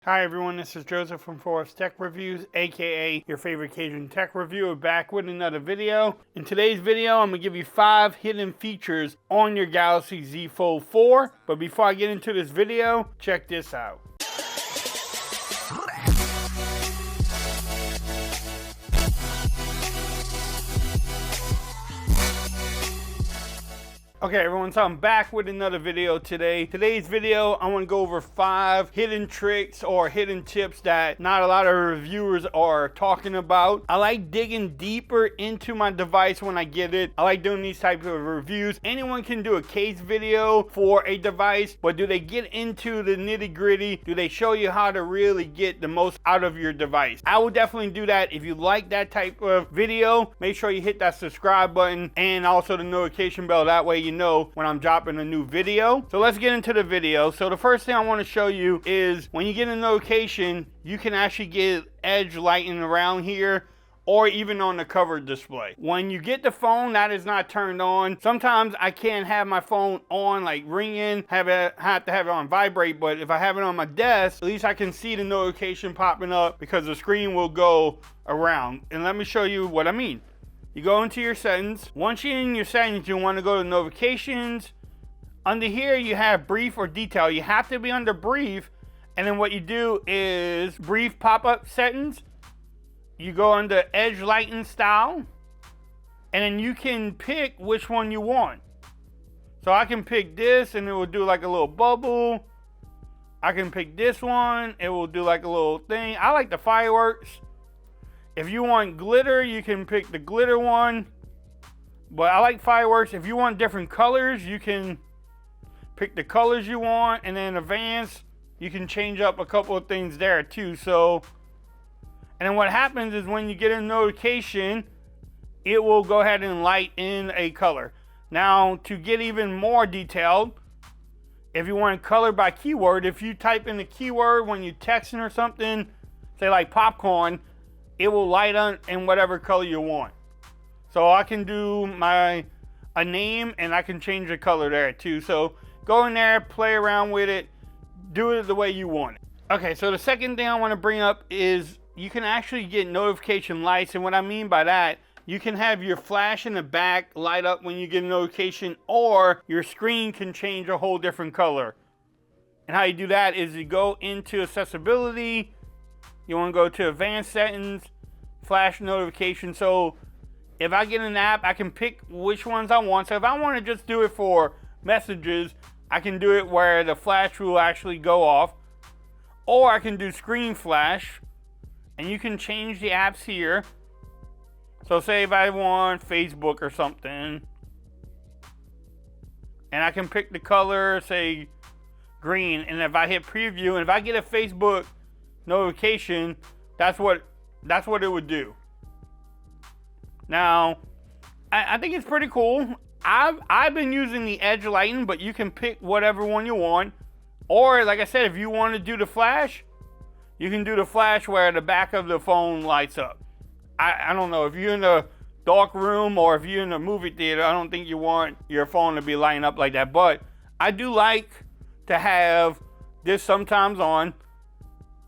Hi everyone, this is Joseph from Forest Tech Reviews, aka your favorite Cajun tech reviewer, back with another video. In today's video, I'm going to give you 5 hidden features on your Galaxy Z Fold 4. But before I get into this video, check this out. Okay everyone, so I'm back with another video today. Today's video, I want to go over 5 hidden tricks or hidden tips that not a lot of reviewers are talking about. I like digging deeper into my device when I get it. I like doing these types of reviews. Anyone can do a case video for a device, but do they get into the nitty gritty? Do they show you how to really get the most out of your device? I will definitely do that. If you like that type of video, make sure you hit that subscribe button and also the notification bell. That way you know when I'm dropping a new video. So let's get into the video. So the first thing I want to show you is when you get a notification, you can actually get edge lighting around here or even on the cover display. When you get the phone, that is not turned on. Sometimes I can't have my phone on, like ringing, have to have it on vibrate, but if I have it on my desk, at least I can see the notification popping up because the screen will go around. And let me show you what I mean. You go into your settings. Once you're in your settings, you want to go to notifications. Under here, you have brief or detail. You have to be under brief. And then what you do is brief pop-up settings. You go under edge lighting style. And then you can pick which one you want. So I can pick this and it will do like a little bubble. I can pick this one. It will do like a little thing. I like the fireworks. If you want glitter, you can pick the glitter one. But I like fireworks. If you want different colors, you can pick the colors you want. And then advanced, you can change up a couple of things there too. So, and then what happens is when you get a notification, it will go ahead and light in a color. Now, to get even more detailed, if you want color by keyword, if you type in the keyword when you're texting or something, say like popcorn, it will light on in whatever color you want. So I can do a name and I can change the color there too. So go in there, play around with it, do it the way you want it. Okay, so the second thing I want to bring up is you can actually get notification lights. And what I mean by that, you can have your flash in the back light up when you get a notification, or your screen can change a whole different color. And how you do that is you go into accessibility. You want to go to advanced settings, flash notification. So if I get an app, I can pick which ones I want. So if I want to just do it for messages, I can do it where the flash will actually go off. Or I can do screen flash, and you can change the apps here. So say if I want Facebook or something, and I can pick the color, say green, and if I hit preview, and if I get a Facebook notification, that's what it would do. Now, I think it's pretty cool. I've been using the edge lighting, but you can pick whatever one you want. Or like I said, if you want to do the flash, you can do the flash where the back of the phone lights up. I don't know, if you're in a dark room or if you're in a movie theater, I don't think you want your phone to be lighting up like that. But I do like to have this sometimes on.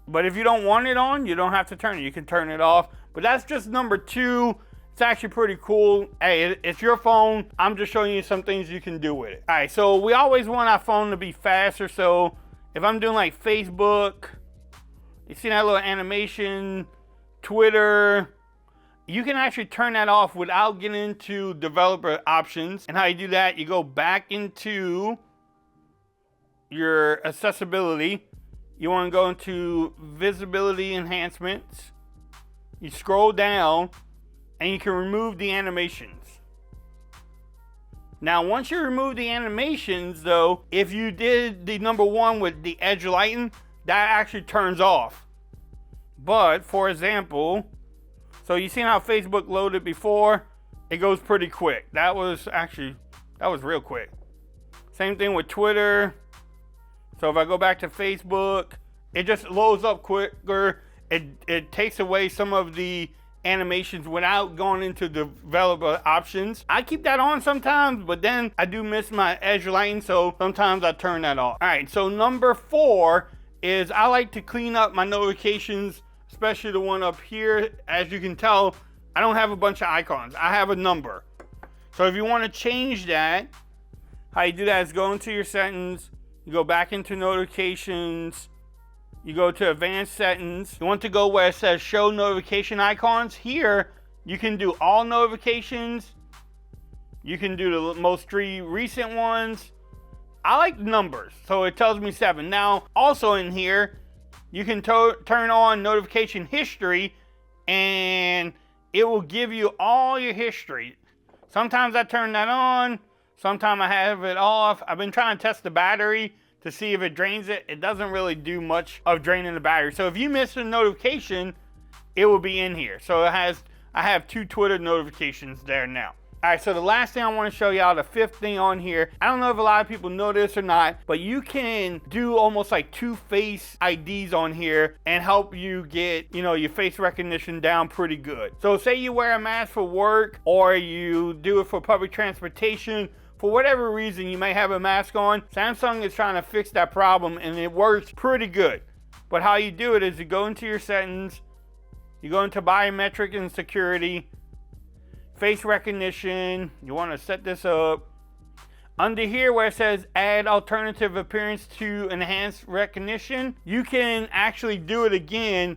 But if you don't want it on, you don't have to turn it. You can turn it off. But that's just number 2. It's actually pretty cool. Hey, it's your phone. I'm just showing you some things you can do with it. All right, so we always want our phone to be faster. So if I'm doing like Facebook, you see that little animation, Twitter, you can actually turn that off without getting into developer options. And how you do that, you go back into your accessibility. You want to go into visibility enhancements. You scroll down and you can remove the animations. Now, once you remove the animations though, if you did the number 1 with the edge lighting, that actually turns off. But for example, so you seen how Facebook loaded before? It goes pretty quick. That was real quick. Same thing with Twitter. So if I go back to Facebook, it just loads up quicker. It takes away some of the animations without going into developer options. I keep that on sometimes, but then I do miss my edge lighting, so sometimes I turn that off. All right, so number 4 is I like to clean up my notifications, especially the one up here. As you can tell, I don't have a bunch of icons. I have a number. So if you want to change that, how you do that is go into your settings, you go back into notifications, you go to advanced settings. You want to go where it says show notification icons. Here, you can do all notifications. You can do the most 3 recent ones. I like numbers, so it tells me 7. Now, also in here, you can turn on notification history, and it will give you all your history. Sometimes I turn that on, sometimes I have it off. I've been trying to test the battery to see if it drains it. It doesn't really do much of draining the battery. So if you miss a notification, it will be in here. So I have 2 Twitter notifications there now. All right, so the last thing I want to show y'all, the 5th thing on here. I don't know if a lot of people know this or not, but you can do almost like 2 face IDs on here and help you get, your face recognition down pretty good. So say you wear a mask for work or you do it for public transportation. For whatever reason, you may have a mask on. Samsung is trying to fix that problem, and it works pretty good. But how you do it is you go into your settings, you go into biometric and security, face recognition, you want to set this up. Under here where it says add alternative appearance to enhance recognition, you can actually do it again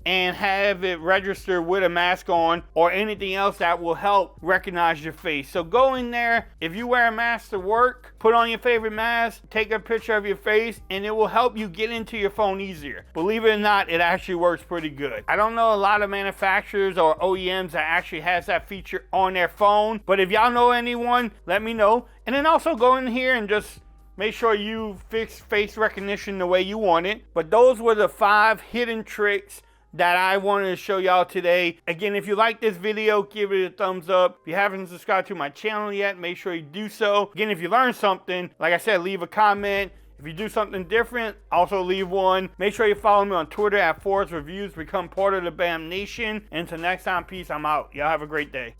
and have it register with a mask on or anything else that will help recognize your face. So go in there, if you wear a mask to work, put on your favorite mask, take a picture of your face, and it will help you get into your phone easier. Believe it or not, it actually works pretty good. I don't know a lot of manufacturers or OEMs that actually has that feature on their phone, but if y'all know anyone, let me know. And then also go in here and just make sure you fix face recognition the way you want it. But those were the 5 hidden tricks that I wanted to show y'all today. Again, if you like this video, give it a thumbs up. If you haven't subscribed to my channel yet, make sure you do so. Again, if you learned something, like I said, leave a comment. If you do something different, also leave one. Make sure you follow me on Twitter at Forrest Reviews. Become part of the BAM Nation. And until next time, peace. I'm out. Y'all have a great day.